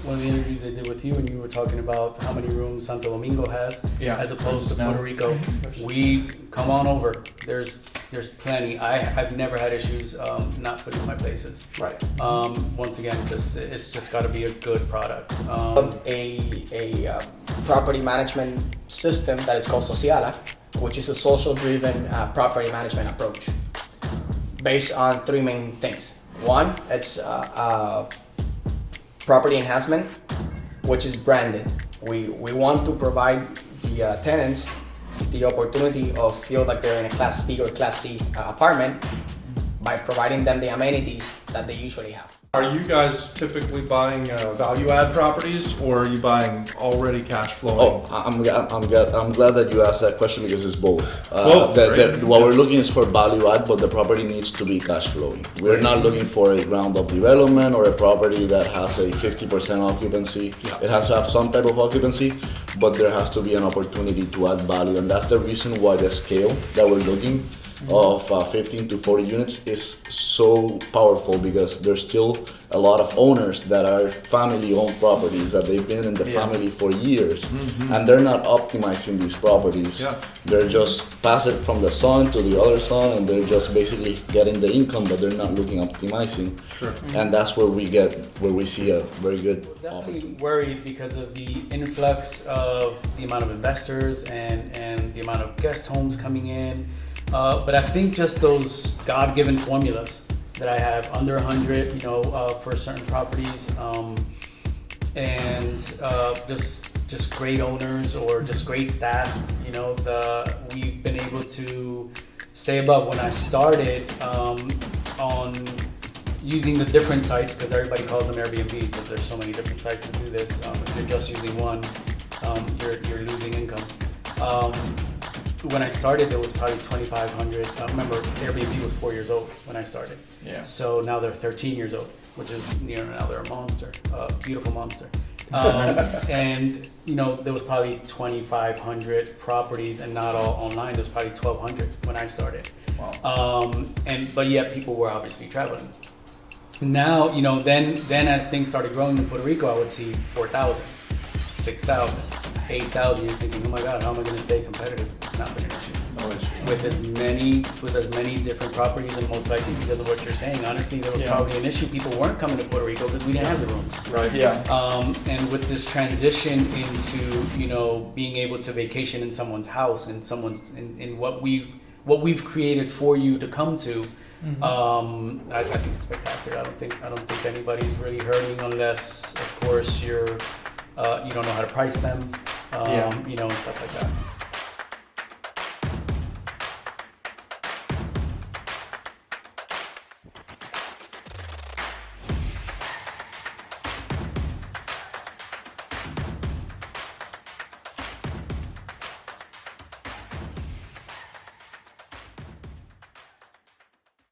one of the interviews they did with you, and you were talking about how many rooms Santo Domingo has, as opposed to Puerto Rico. We come on over. There's plenty. I've never had issues not putting my places. Right. Once again, it's just got to be a good product. A property management system that it's called Sociala, which is a social-driven property management approach based on three main things. One, it's property enhancement, which is branded. We want to provide the tenants the opportunity of feel like they're in a Class B or Class C apartment by providing them the amenities that they usually have. Are you guys typically buying value add properties, or are you buying already cash flowing? Oh, I'm glad that you asked that question because it's both. Right? What we're looking is for value add, but the property needs to be cash flowing. We're not looking for a ground up development or a property that has a 50% occupancy. Yeah. It has to have some type of occupancy, but there has to be an opportunity to add value, and that's the reason why the scale that we're looking of 15 to 40 units is so powerful, because there's still a lot of owners that are family-owned properties that they've been in the family for years, and they're not optimizing these properties. Yeah. They're just pass it from the son to the other son, and they're just basically getting the income, but they're not looking optimizing. Sure. And that's where we see a very good Definitely opportunity. worried because of the influx of the amount of investors and the amount of guest homes coming in. But I think just those God-given formulas that I have under 100, for certain properties, and just great owners or just great staff. We've been able to stay above. When I started on using the different sites, because everybody calls them Airbnbs, but there's so many different sites to do this. If you're just using one, you're losing income. When I started, there was probably 2,500. Remember, Airbnb was 4 years old when I started. Yeah. So now they're 13 years old, which is, now they're a monster, a beautiful monster. And, there was probably 2,500 properties, and not all online. There was probably 1,200 when I started. Wow. But yet people were obviously traveling. Now, then as things started growing in Puerto Rico, I would see 4,000, 6,000. 8,000, you're thinking, oh my God, how am I going to stay competitive? It's not been an issue. No issue. With as many different properties, and most likely because of what you're saying. Honestly, there was probably an issue. People weren't coming to Puerto Rico because we didn't have the rooms. Right. Yeah. And with this transition into being able to vacation in someone's house and in what we've created for you to come to. I think it's spectacular. I don't think anybody's really hurting unless, of course, you don't know how to price them, and stuff like that.